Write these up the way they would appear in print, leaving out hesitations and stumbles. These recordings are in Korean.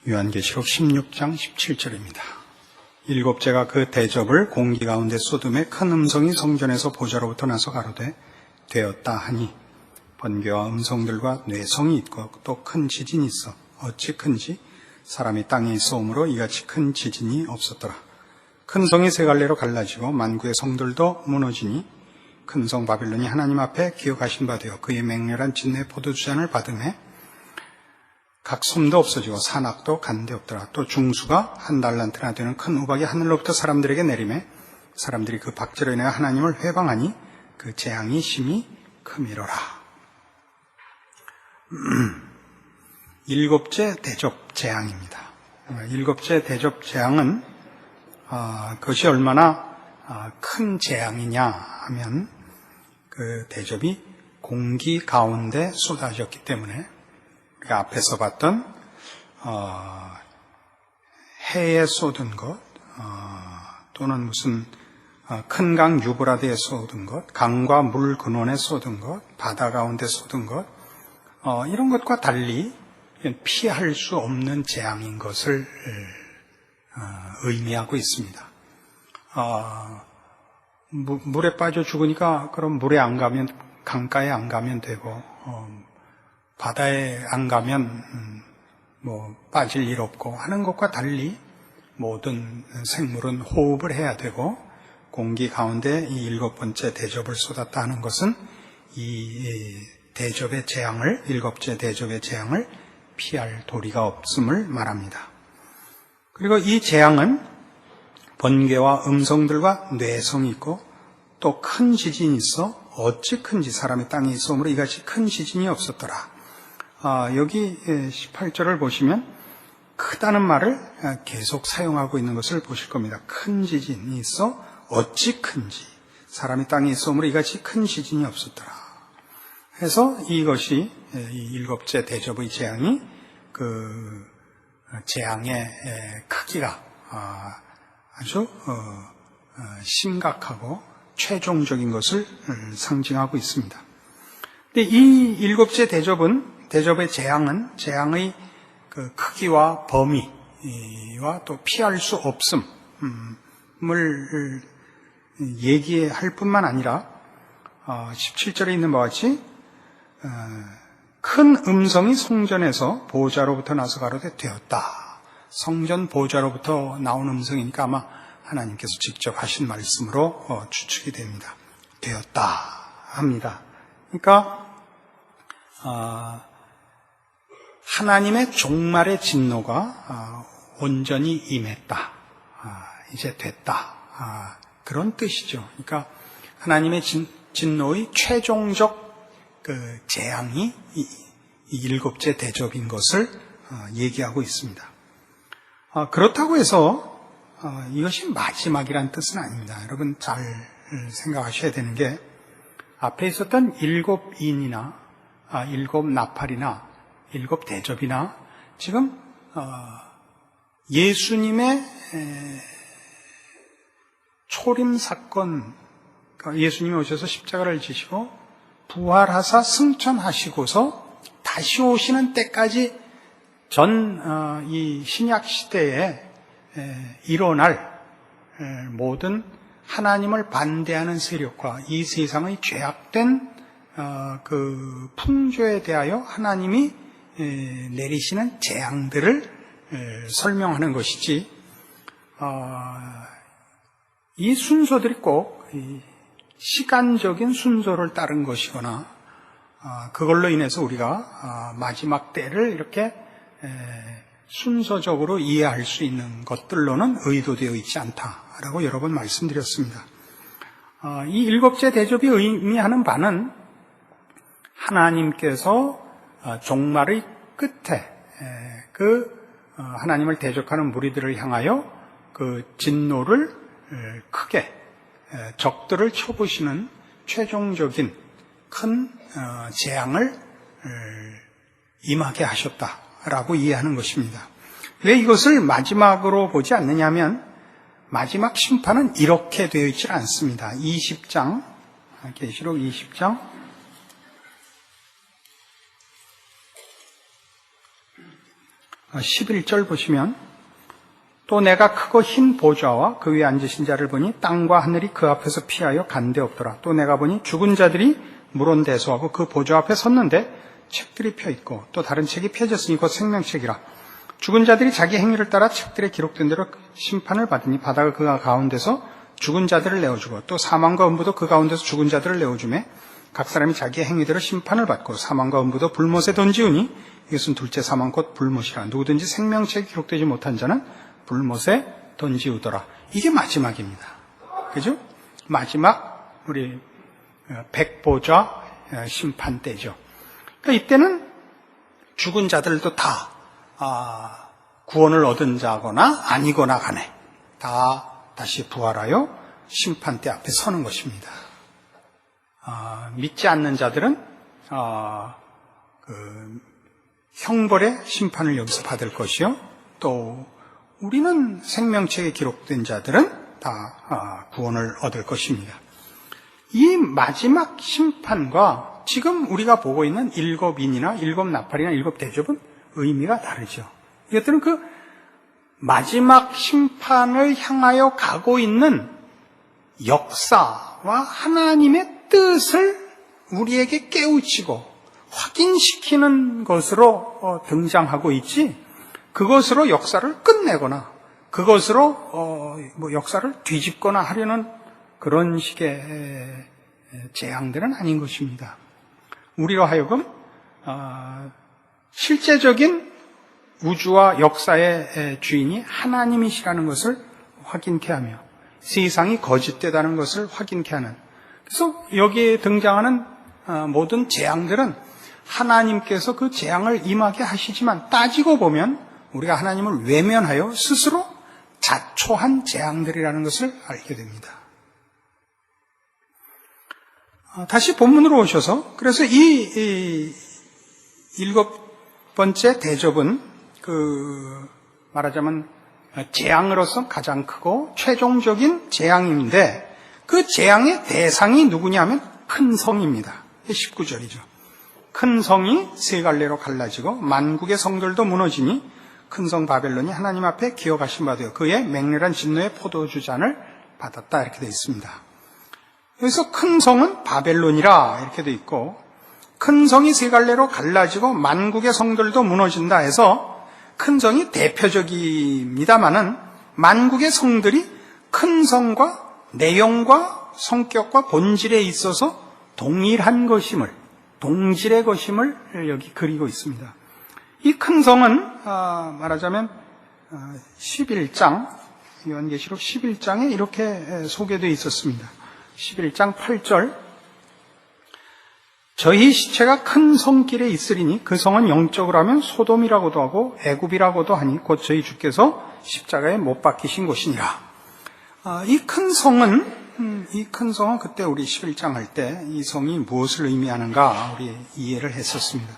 요한계시록 16장 17절입니다. 일곱째가 그 대접을 공기 가운데 쏟음에 큰 음성이 성전에서 보좌로부터 나서 가로되 되었다 하니 번개와 음성들과 뇌성이 있고 또 큰 지진이 있어 어찌 큰지 사람이 땅에 있어오므로 이같이 큰 지진이 없었더라. 큰 성이 세 갈래로 갈라지고 만구의 성들도 무너지니 큰 성 바빌론이 하나님 앞에 기억하신 바 되어 그의 맹렬한 진내 포도주잔을 받음에 각 섬도 없어지고 산악도 간데 없더라. 또 중수가 한 달란트나 되는 큰 우박이 하늘로부터 사람들에게 내리매 사람들이 그 박제로 인하여 하나님을 회방하니 그 재앙이 심히 크미로라. 일곱째 대접 재앙입니다. 일곱째 대접 재앙은 그것이 얼마나 큰 재앙이냐 하면 그 대접이 공기 가운데 쏟아졌기 때문에 우리가 앞에서 봤던 해에 쏟은 것 또는 무슨 큰 강 유브라데에 쏟은 것, 강과 물 근원에 쏟은 것, 바다 가운데 쏟은 것 이런 것과 달리 피할 수 없는 재앙인 것을 의미하고 있습니다. 물에 빠져 죽으니까 그럼 물에 안 가면 강가에 안 가면 되고 바다에 안 가면 빠질 일 없고 하는 것과 달리 모든 생물은 호흡을 해야 되고 공기 가운데 이 일곱 번째 대접을 쏟았다 하는 것은 이 대접의 재앙을 일곱째 대접의 재앙을 피할 도리가 없음을 말합니다. 그리고 이 재앙은 번개와 음성들과 뇌성이 있고 또 큰 지진이 있어 어찌 큰지 사람이 땅에 있어오므로 이같이 큰 지진이 없었더라. 여기 18절을 보시면 크다는 말을 계속 사용하고 있는 것을 보실 겁니다. 큰 지진이 있어 어찌 큰지 사람이 땅에 있어오므로 이같이 큰 지진이 없었더라. 해서 이것이 이 일곱째 대접의 재앙이 그 재앙의 크기가 아주 심각하고 최종적인 것을 상징하고 있습니다. 근데 이 일곱째 대접의 재앙은 재앙의 그 크기와 범위와 또 피할 수 없음을 얘기할 뿐만 아니라 17절에 있는 바와 같이 큰 음성이 성전에서 보좌로부터 나서 가로되 되었다. 성전 보좌로부터 나온 음성이니까 아마 하나님께서 직접 하신 말씀으로 추측이 됩니다. 되었다 합니다. 그러니까 하나님의 종말의 진노가 온전히 임했다. 이제 됐다. 그런 뜻이죠. 그러니까 하나님의 진노의 최종적 그 재앙이 이 일곱째 대접인 것을 얘기하고 있습니다. 그렇다고 해서 이것이 마지막이란 뜻은 아닙니다. 여러분 잘 생각하셔야 되는 게 앞에 있었던 일곱 인이나 일곱 나팔이나 일곱 대접이나 지금 예수님의 초림 사건, 그러니까 예수님이 오셔서 십자가를 지시고 부활하사 승천하시고서 다시 오시는 때까지 전 이 신약 시대에 일어날 모든 하나님을 반대하는 세력과 이 세상의 죄악된 그 풍조에 대하여 하나님이 내리시는 재앙들을 설명하는 것이지 이 순서들이 꼭 시간적인 순서를 따른 것이거나 그걸로 인해서 우리가 마지막 때를 이렇게 순서적으로 이해할 수 있는 것들로는 의도되어 있지 않다라고 여러 번 말씀드렸습니다. 이 일곱째 대접이 의미하는 바는 하나님께서 종말의 끝에 하나님을 대적하는 무리들을 향하여 그 진노를 크게 적들을 쳐부시는 최종적인 큰 재앙을 임하게 하셨다라고 이해하는 것입니다. 왜 이것을 마지막으로 보지 않느냐면 마지막 심판은 이렇게 되어 있지 않습니다. 20장 계시록 20장 11절 보시면 또 내가 크고 흰 보좌와 그 위에 앉으신 자를 보니 땅과 하늘이 그 앞에서 피하여 간데없더라. 또 내가 보니 죽은 자들이 물온대소하고 그 보좌 앞에 섰는데 책들이 펴있고 또 다른 책이 펴졌으니 곧 생명책이라. 죽은 자들이 자기 행위를 따라 책들에 기록된 대로 심판을 받으니 바다가 그 가운데서 죽은 자들을 내어주고 또 사망과 음부도 그 가운데서 죽은 자들을 내어주매 각 사람이 자기의 행위대로 심판을 받고 사망과 음부도 불못에 던지우니 이것은 둘째 사망 곧 불못이라. 누구든지 생명책에 기록되지 못한 자는 불못에 던지우더라. 이게 마지막입니다. 그죠? 마지막 우리 백보좌 심판 때죠. 그러니까 이때는 죽은 자들도 다 구원을 얻은 자거나 아니거나 간에 다 다시 부활하여 심판대 앞에 서는 것입니다. 믿지 않는 자들은 형벌의 심판을 여기서 받을 것이요. 또 우리는 생명책에 기록된 자들은 다 구원을 얻을 것입니다. 이 마지막 심판과 지금 우리가 보고 있는 일곱 인이나 일곱 나팔이나 일곱 대접은 의미가 다르죠. 이것들은 그 마지막 심판을 향하여 가고 있는 역사와 하나님의 뜻을 우리에게 깨우치고 확인시키는 것으로 등장하고 있지, 그것으로 역사를 끝내거나 그것으로 역사를 뒤집거나 하려는 그런 식의 재앙들은 아닌 것입니다. 우리로 하여금 실제적인 우주와 역사의 주인이 하나님이시라는 것을 확인케 하며 세상이 거짓되다는 것을 확인케 하는, 그래서 여기에 등장하는 모든 재앙들은 하나님께서 그 재앙을 임하게 하시지만 따지고 보면 우리가 하나님을 외면하여 스스로 자초한 재앙들이라는 것을 알게 됩니다. 다시 본문으로 오셔서, 그래서 이 일곱 번째 대접은 말하자면 재앙으로서 가장 크고 최종적인 재앙인데, 그 재앙의 대상이 누구냐면 큰 성입니다. 19절이죠. 큰 성이 세 갈래로 갈라지고 만국의 성들도 무너지니 큰 성 바벨론이 하나님 앞에 기어가신 바 되어 그의 맹렬한 진노의 포도주 잔을 받았다, 이렇게 되어 있습니다. 여기서 큰 성은 바벨론이라 이렇게 되어 있고, 큰 성이 세 갈래로 갈라지고 만국의 성들도 무너진다 해서 큰 성이 대표적입니다마는 만국의 성들이 큰 성과 내용과 성격과 본질에 있어서 동일한 것임을, 동질의 것임을 여기 그리고 있습니다. 이 큰 성은 말하자면 11장, 요한계시록 11장에 이렇게 소개되어 있었습니다. 11장 8절, 저희 시체가 큰 성길에 있으리니 그 성은 영적으로 하면 소돔이라고도 하고 애굽이라고도 하니 곧 저희 주께서 십자가에 못 박히신 곳이니라. 이 큰 성은 그때 우리 11장 할 때 이 성이 무엇을 의미하는가 우리 이해를 했었습니다.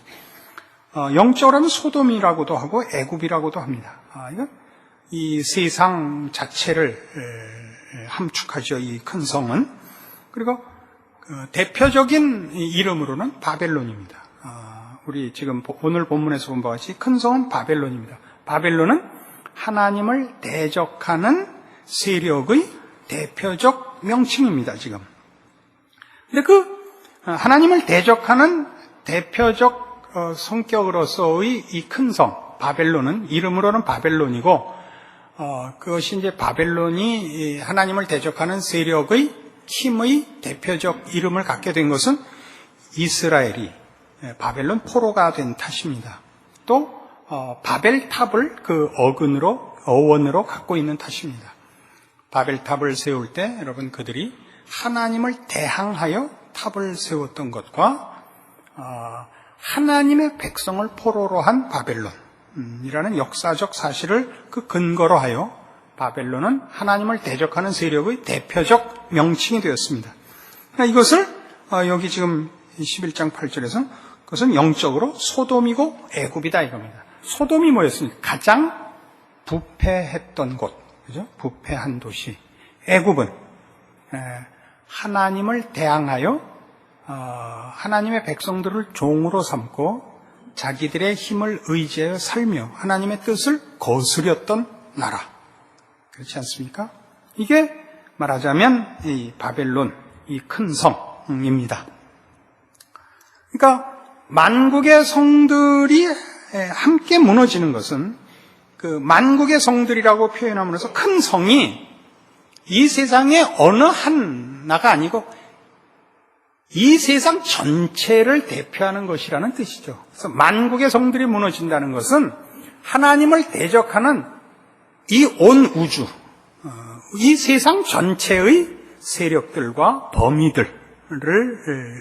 영적으로 하면 소돔이라고도 하고 애굽이라고도 합니다. 이건 이 세상 자체를 함축하죠, 이 큰 성은. 그리고 대표적인 이름으로는 바벨론입니다. 우리 지금 오늘 본문에서 본 바와 같이 큰 성은 바벨론입니다. 바벨론은 하나님을 대적하는 세력의 대표적 명칭입니다, 지금. 근데 하나님을 대적하는 대표적 성격으로서의 이 큰 성, 바벨론은, 이름으로는 바벨론이고, 그것이 이제 바벨론이 하나님을 대적하는 세력의 힘의 대표적 이름을 갖게 된 것은 이스라엘이 바벨론 포로가 된 탓입니다. 또 바벨탑을 그 어원으로 갖고 있는 탓입니다. 바벨탑을 세울 때 여러분, 그들이 하나님을 대항하여 탑을 세웠던 것과 하나님의 백성을 포로로 한 바벨론이라는 역사적 사실을 그 근거로 하여 바벨론은 하나님을 대적하는 세력의 대표적 명칭이 되었습니다. 그러니까 이것을 여기 지금 11장 8절에서 그것은 영적으로 소돔이고 애굽이다 이겁니다. 소돔이 뭐였습니까? 가장 부패했던 곳, 그죠? 부패한 도시. 애굽은 하나님을 대항하여 하나님의 백성들을 종으로 삼고 자기들의 힘을 의지하여 살며 하나님의 뜻을 거스렸던 나라. 그렇지 않습니까? 이게 말하자면 이 바벨론, 이 큰 성입니다. 그러니까 만국의 성들이 함께 무너지는 것은 그 만국의 성들이라고 표현함으로써 큰 성이 이 세상의 어느 하나가 아니고 이 세상 전체를 대표하는 것이라는 뜻이죠. 그래서 만국의 성들이 무너진다는 것은 하나님을 대적하는 이 온 우주, 이 세상 전체의 세력들과 범위들을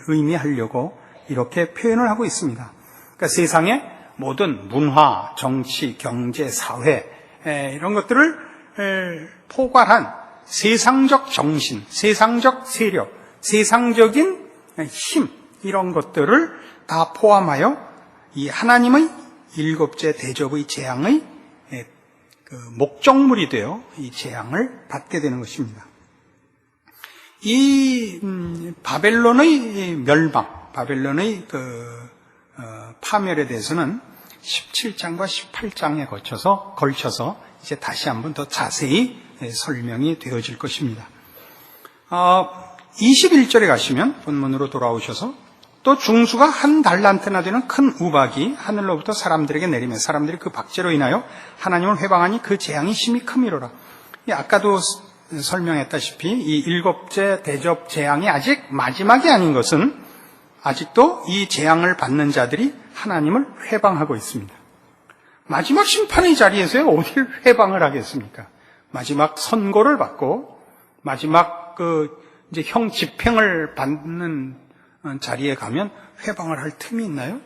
의미하려고 이렇게 표현을 하고 있습니다. 그러니까 세상의 모든 문화, 정치, 경제, 사회 이런 것들을 포괄한 세상적 정신, 세상적 세력, 세상적인 힘 이런 것들을 다 포함하여 이 하나님의 일곱째 대접의 재앙의 그 목적물이 되어 이 재앙을 받게 되는 것입니다. 이 바벨론의 멸망, 바벨론의 파멸에 대해서는 17장과 18장에 걸쳐서 이제 다시 한번 더 자세히 설명이 되어질 것입니다. 21절에 가시면 본문으로 돌아오셔서 또 중수가 한 달란트나 되는 큰 우박이 하늘로부터 사람들에게 내리며 사람들이 그 박제로 인하여 하나님을 회방하니 그 재앙이 심히 크미로라. 아까도 설명했다시피 이 일곱째 대접 재앙이 아직 마지막이 아닌 것은 아직도 이 재앙을 받는 자들이 하나님을 회방하고 있습니다. 마지막 심판의 자리에서 어딜 회방을 하겠습니까? 마지막 선고를 받고 마지막 이제 집행을 받는 자리에 가면 회방을 할 틈이 있나요?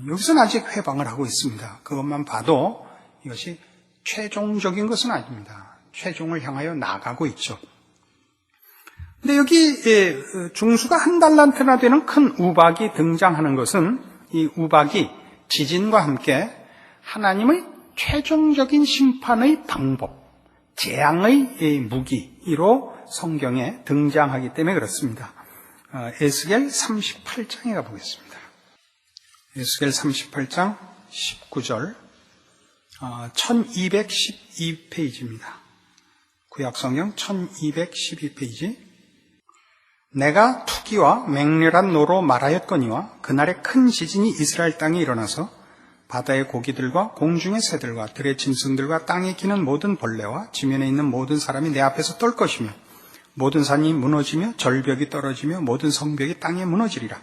여기서는 아직 회방을 하고 있습니다. 그것만 봐도 이것이 최종적인 것은 아닙니다. 최종을 향하여 나가고 있죠. 근데 여기 중수가 한 달란트나 되는 큰 우박이 등장하는 것은 이 우박이 지진과 함께 하나님의 최종적인 심판의 방법, 재앙의 무기로 성경에 등장하기 때문에 그렇습니다. 에스겔 38장에 가보겠습니다. 에스겔 38장 19절 1212페이지입니다. 구약성경 1212페이지. 내가 투기와 맹렬한 노로 말하였거니와 그날에 큰 지진이 이스라엘 땅에 일어나서 바다의 고기들과 공중의 새들과 들의 짐승들과 땅에 기는 모든 벌레와 지면에 있는 모든 사람이 내 앞에서 떨 것이며 모든 산이 무너지며 절벽이 떨어지며 모든 성벽이 땅에 무너지리라.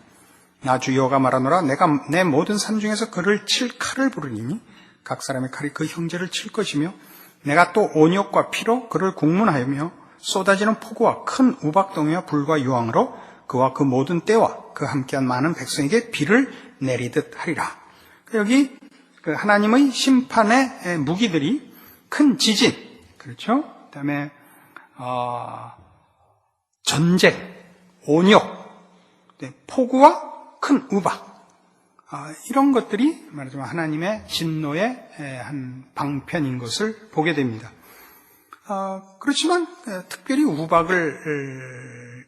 나 주 여호와가 말하노라. 내가 내 모든 산 중에서 그를 칠 칼을 부르리니 각 사람의 칼이 그 형제를 칠 것이며 내가 또 온욕과 피로 그를 국문하여며 쏟아지는 폭우와 큰 우박덩이와 불과 유황으로 그와 그 모든 때와 그 함께한 많은 백성에게 비를 내리듯 하리라. 여기 하나님의 심판의 무기들이 큰 지진, 그렇죠? 그다음에 전쟁, 온욕, 폭우와 큰 우박, 이런 것들이 말하자면 하나님의 진노의 한 방편인 것을 보게 됩니다. 그렇지만 특별히 우박을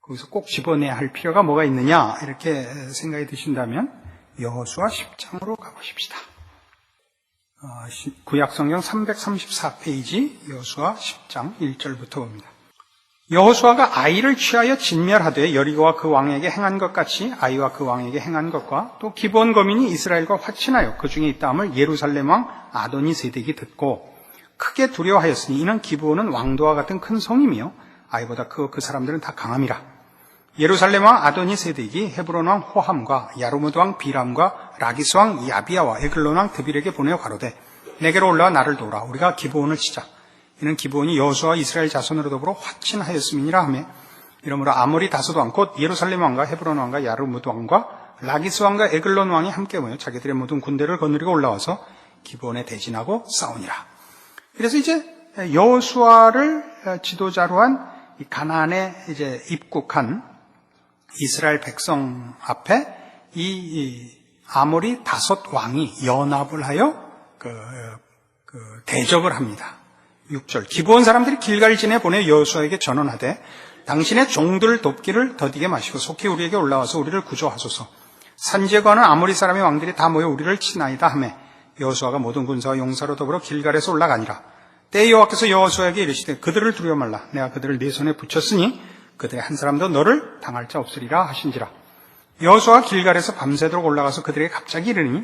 거기서 꼭 집어내야 할 필요가 뭐가 있느냐 이렇게 생각이 드신다면 여호수아 10장으로 가보십시다. 구약성경 334페이지 여호수아 10장 1절부터 봅니다. 여호수아가 아이를 취하여 진멸하되 여리고와 그 왕에게 행한 것 같이 아이와 그 왕에게 행한 것과 또 기브온 거민이 이스라엘과 화친하여 그 중에 있다함을 예루살렘 왕 아도니세덱이 듣고 크게 두려워하였으니 이는 기브온은 왕도와 같은 큰 성이며 아이보다 크고 그 사람들은 다 강함이라. 예루살렘 왕 아도니세덱이 헤브론 왕 호함과 야르무드 왕 비람과 라기스 왕 야비야와 에글론 왕 드빌에게 보내어 가로되 내게로 올라와 나를 도우라. 우리가 기브온을 치자. 이는 기브온이 여호수아와 이스라엘 자손으로 더불어 화친하였음이니라 하며 이러므로 아모리 다섯 왕 곧 예루살렘 왕과 헤브론 왕과 야르무드 왕과 라기스 왕과 에글론 왕이 함께 모여 자기들의 모든 군대를 거느리고 올라와서 기브온에 대진하고 싸우니라. 그래서 이제 여호수아를 지도자로 한 이 가나안에 이제 입국한 이스라엘 백성 앞에 이 아모리 다섯 왕이 연합을 하여 대적을 합니다. 6절. 기브온 사람들이 길갈진에 보내 여호수아에게 전언하되 당신의 종들을 돕기를 더디게 마시고 속히 우리에게 올라와서 우리를 구조하소서. 산지에 거하는 아모리 사람의 왕들이 다 모여 우리를 치나이다 하매 여호수아가 모든 군사와 용사로 더불어 길갈에서 올라가니라. 때에 여호와께서 여호수아에게 이르시되 그들을 두려워 말라. 내가 그들을 네 손에 붙였으니 그들의 한 사람도 너를 당할 자 없으리라 하신지라. 여호수아가 길갈에서 밤새도록 올라가서 그들에게 갑자기 이르니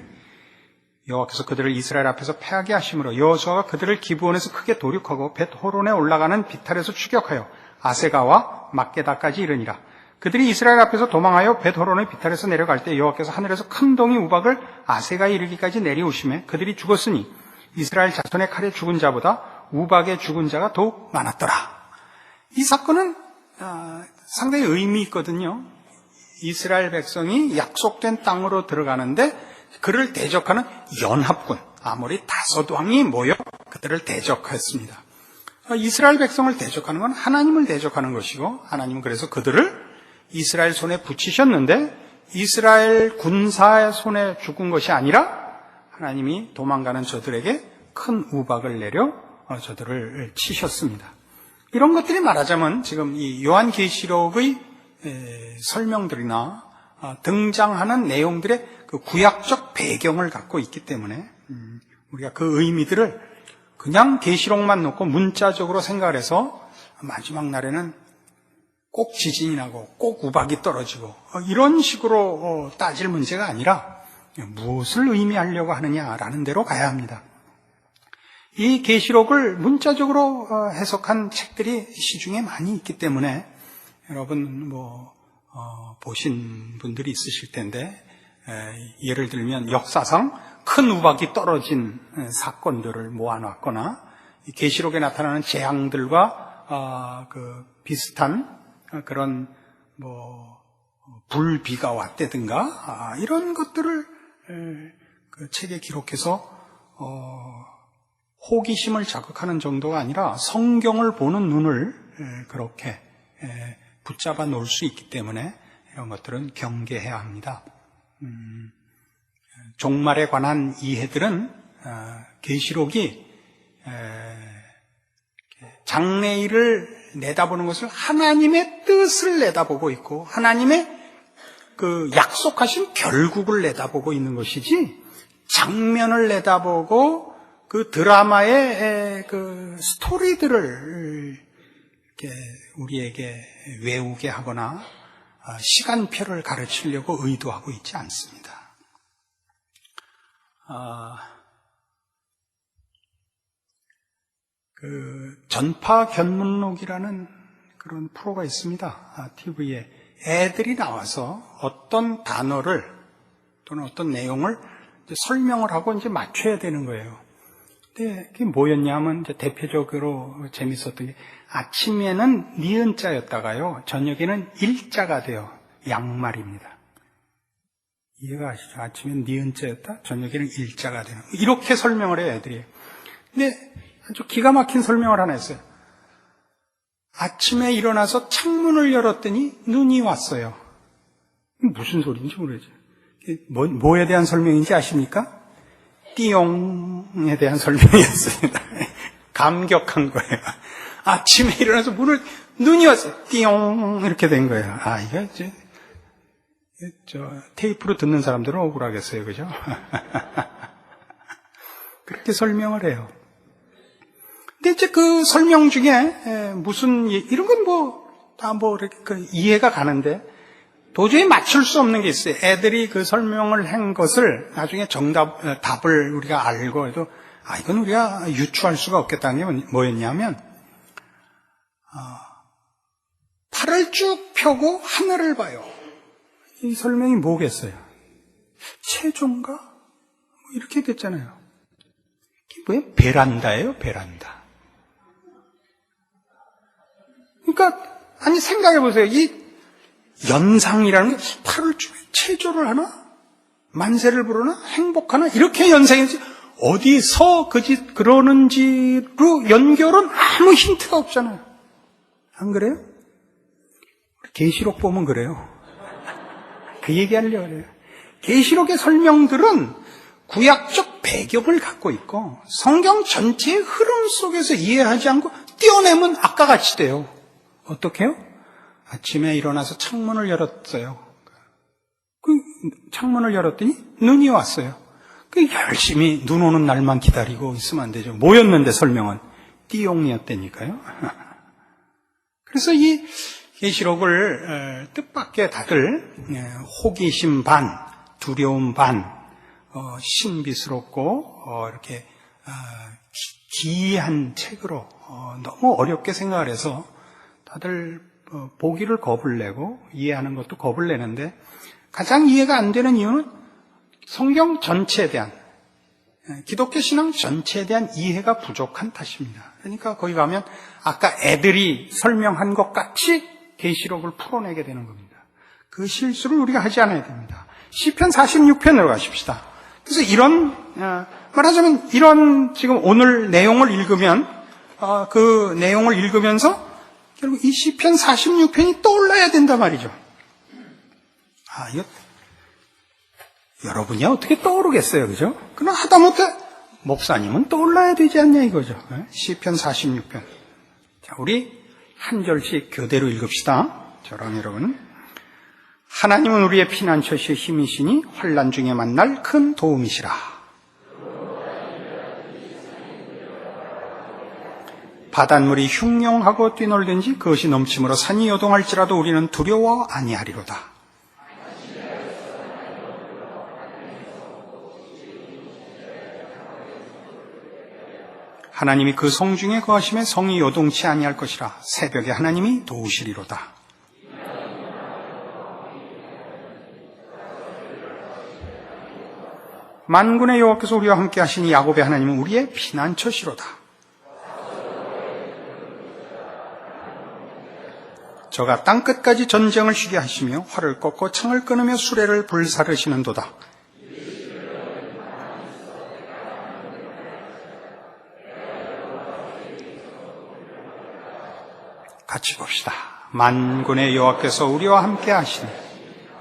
여호와께서 그들을 이스라엘 앞에서 패하게 하심으로 여호수아가 그들을 기브온에서 크게 도륙하고 벳호론에 올라가는 비탈에서 추격하여 아세가와 막게다까지 이르니라. 그들이 이스라엘 앞에서 도망하여 벳호론의 비탈에서 내려갈 때 여호와께서 하늘에서 큰 동이 우박을 아세가에 이르기까지 내리우시매 그들이 죽었으니 이스라엘 자손의 칼에 죽은 자보다 우박에 죽은 자가 더욱 많았더라. 이 사건은 상당히 의미 있거든요. 이스라엘 백성이 약속된 땅으로 들어가는데 그를 대적하는 연합군 아모리 5왕이 모여 그들을 대적했습니다. 이스라엘 백성을 대적하는 건 하나님을 대적하는 것이고 하나님은 그래서 그들을 이스라엘 손에 붙이셨는데 이스라엘 군사의 손에 죽은 것이 아니라 하나님이 도망가는 저들에게 큰 우박을 내려 저들을 치셨습니다. 이런 것들이 말하자면 지금 이 요한계시록의 설명들이나 등장하는 내용들의 그 구약적 배경을 갖고 있기 때문에 우리가 그 의미들을 그냥 계시록만 놓고 문자적으로 생각을 해서 마지막 날에는 꼭 지진이 나고 꼭 우박이 떨어지고 이런 식으로 따질 문제가 아니라 무엇을 의미하려고 하느냐라는 대로 가야 합니다. 이 계시록을 문자적으로 해석한 책들이 시중에 많이 있기 때문에 여러분 보신 분들이 있으실 텐데 예를 들면 역사상 큰 우박이 떨어진 사건들을 모아놨거나 계시록에 나타나는 재앙들과 그 비슷한 그런 불비가 왔다든가 이런 것들을 그 책에 기록해서 호기심을 자극하는 정도가 아니라 성경을 보는 눈을 그렇게 붙잡아 놓을 수 있기 때문에 이런 것들은 경계해야 합니다. 종말에 관한 이해들은 계시록이 장래일을 내다보는 것을 하나님의 뜻을 내다보고 있고 하나님의 그 약속하신 결국을 내다보고 있는 것이지 장면을 내다보고 그 드라마의 그 스토리들을 이렇게 우리에게 외우게 하거나 시간표를 가르치려고 의도하고 있지 않습니다. 그 전파 견문록이라는 그런 프로가 있습니다. TV에 애들이 나와서 어떤 단어를 또는 어떤 내용을 이제 설명을 하고 이제 맞춰야 되는 거예요. 근데 그게 뭐였냐면 이제 대표적으로 재밌었던 게 아침에는 니은자였다가요 저녁에는 일자가 돼요. 양말입니다. 이해가 가시죠? 아침에는 니은자였다, 저녁에는 일자가 되는. 이렇게 설명을 해요, 애들이. 근데 아주 기가 막힌 설명을 하나 했어요. 아침에 일어나서 창문을 열었더니 눈이 왔어요. 무슨 소리인지 모르겠어요. 뭐에 대한 설명인지 아십니까? 띠용에 대한 설명이었습니다. 감격한 거예요. 아침에 일어나서 눈이 왔어요. 띠용 이렇게 된 거예요. 이게 테이프로 듣는 사람들은 억울하겠어요, 그죠? 그렇게 설명을 해요. 근데 이제 그 설명 중에 무슨 이런 건 다 이렇게 이해가 가는데 도저히 맞출 수 없는 게 있어요. 애들이 그 설명을 한 것을 나중에 답을 우리가 알고 해도 이건 우리가 유추할 수가 없겠다는 게 뭐였냐면 팔을 쭉 펴고 하늘을 봐요. 이 설명이 뭐겠어요? 체조인가? 이렇게 됐잖아요. 이게 뭐예요? 베란다예요, 베란다. 그러니까 생각해 보세요. 이 연상이라는 게 팔을 쭉 체조를 하나? 만세를 부르나? 행복하나? 이렇게 연상해서 어디서 그러는지로 연결은 아무 힌트가 없잖아요. 안 그래요? 계시록 보면 그래요. 그 얘기하려고 해요. 계시록의 설명들은 구약적 배경을 갖고 있고 성경 전체의 흐름 속에서 이해하지 않고 떼어내면 아까 같이 돼요. 어떻게 해요? 아침에 일어나서 창문을 열었어요. 그 창문을 열었더니 눈이 왔어요. 그 열심히 눈 오는 날만 기다리고 있으면 안 되죠. 뭐였는데 설명은 띠용이었다니까요. 그래서 이 계시록을 뜻밖의 다들 호기심 반, 두려움 반, 신비스럽고 이렇게 기이한 책으로 너무 어렵게 생각을 해서 다들 보기를 겁을 내고 이해하는 것도 겁을 내는데, 가장 이해가 안 되는 이유는 성경 전체에 대한, 기독교 신앙 전체에 대한 이해가 부족한 탓입니다. 그러니까 거기 가면 아까 애들이 설명한 것 같이 계시록을 풀어내게 되는 겁니다. 그 실수를 우리가 하지 않아야 됩니다. 시편 46편으로 가십시다. 그래서 이런, 말하자면 이런 지금 오늘 내용을 읽으면, 그 내용을 읽으면서 결국 이 시편 46편이 떠올라야 된단 말이죠. 이거 여러분이 어떻게 떠오르겠어요, 그죠? 그러나 하다못해 목사님은 떠올라야 되지 않냐 이거죠. 시편 46편. 자, 우리 한 절씩 교대로 읽읍시다. 저랑 여러분. 하나님은 우리의 피난처시의 힘이시니 환난 중에 만날 큰 도움이시라. 바닷물이 흉룡하고 뛰놀든지 그것이 넘침으로 산이 요동할지라도 우리는 두려워 아니하리로다. 하나님이 그 성중에 거하심에 성이 요동치 아니할 것이라. 새벽에 하나님이 도우시리로다. 만군의 여호와께서 우리와 함께 하시니 야곱의 하나님은 우리의 피난처시로다. 저가 땅끝까지 전쟁을 쉬게 하시며 활을 꺾고 창을 끊으며 수레를 불사르시는도다. 같이 봅시다. 만군의 여호와께서 우리와 함께 하시니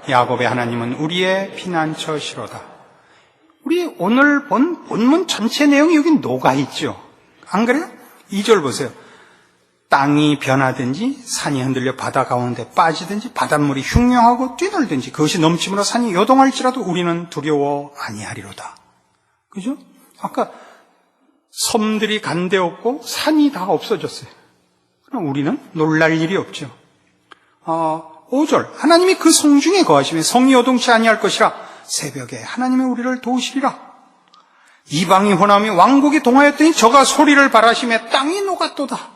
야곱의 하나님은 우리의 피난처시로다. 우리 오늘 본 본문 전체 내용이 여기 녹아있죠. 안 그래요? 2절 보세요. 땅이 변하든지 산이 흔들려 바다 가운데 빠지든지 바닷물이 흉흉하고 뛰놀든지 그것이 넘침으로 산이 요동할지라도 우리는 두려워 아니하리로다. 그죠? 아까 섬들이 간데없고 산이 다 없어졌어요. 그럼 우리는 놀랄 일이 없죠. 5절 하나님이 그 성중에 거하시며 성이 요동치 아니할 것이라. 새벽에 하나님이 우리를 도우시리라. 이방이 혼하며 왕국이 동하였더니 저가 소리를 발하시며 땅이 녹았도다.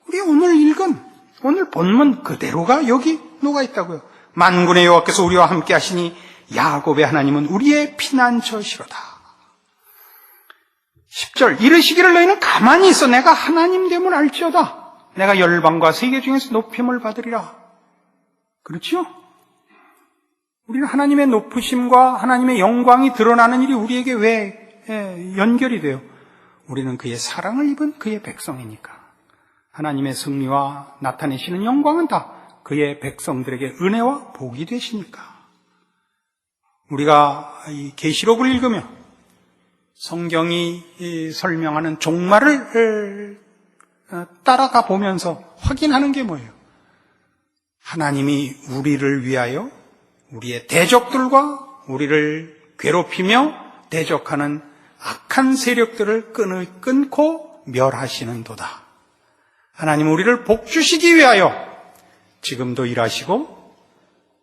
우리 오늘 읽은 오늘 본문 그대로가 여기 녹아있다고요. 만군의 여호와께서 우리와 함께 하시니 야곱의 하나님은 우리의 피난처시로다. 10절 이르시기를 너희는 가만히 있어 내가 하나님 됨을 알지어다. 내가 열방과 세계 중에서 높임을 받으리라. 그렇죠? 우리는 하나님의 높으심과 하나님의 영광이 드러나는 일이 우리에게 왜 연결이 돼요? 우리는 그의 사랑을 입은 그의 백성이니까. 하나님의 승리와 나타내시는 영광은 다 그의 백성들에게 은혜와 복이 되시니까. 우리가 이 계시록을 읽으면 성경이 설명하는 종말을 따라가 보면서 확인하는 게 뭐예요? 하나님이 우리를 위하여 우리의 대적들과 우리를 괴롭히며 대적하는 악한 세력들을 끊고 멸하시는도다. 하나님은 우리를 복주시기 위하여 지금도 일하시고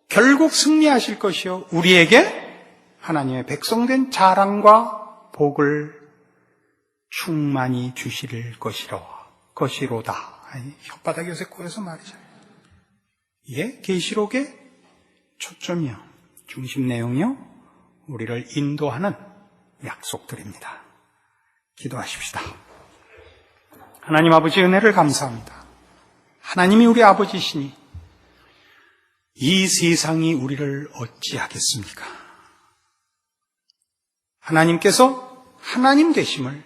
결국 승리하실 것이요 우리에게 하나님의 백성된 자랑과 복을 충만히 주실 것이로다. 혓바닥이 요새 꼬여서 말이잖아요. 이게 계시록의 초점이요, 중심 내용이요, 우리를 인도하는 약속들입니다. 기도하십시다. 하나님 아버지 은혜를 감사합니다. 하나님이 우리 아버지시니 이 세상이 우리를 어찌하겠습니까? 하나님께서 하나님 되심을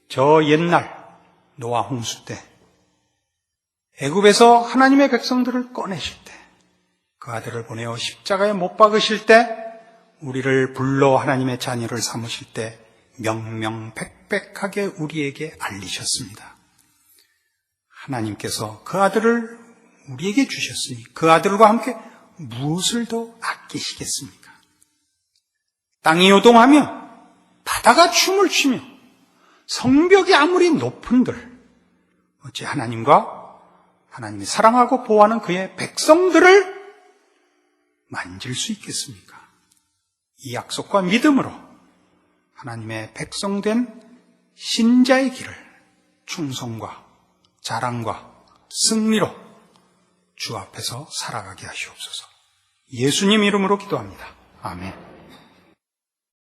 저 옛날 노아 홍수 때 애굽에서 하나님의 백성들을 꺼내실 때 그 아들을 보내어 십자가에 못 박으실 때 우리를 불러 하나님의 자녀를 삼으실 때 명명백백하게 우리에게 알리셨습니다. 하나님께서 그 아들을 우리에게 주셨으니 그 아들과 함께 무엇을 더 아끼시겠습니까? 땅이 요동하며 바다가 춤을 추며 성벽이 아무리 높은들 어찌 하나님이 사랑하고 보호하는 그의 백성들을 만질 수 있겠습니까? 이 약속과 믿음으로 하나님의 백성된 신자의 길을 충성과 자랑과 승리로 주 앞에서 살아가게 하시옵소서. 예수님 이름으로 기도합니다. 아멘.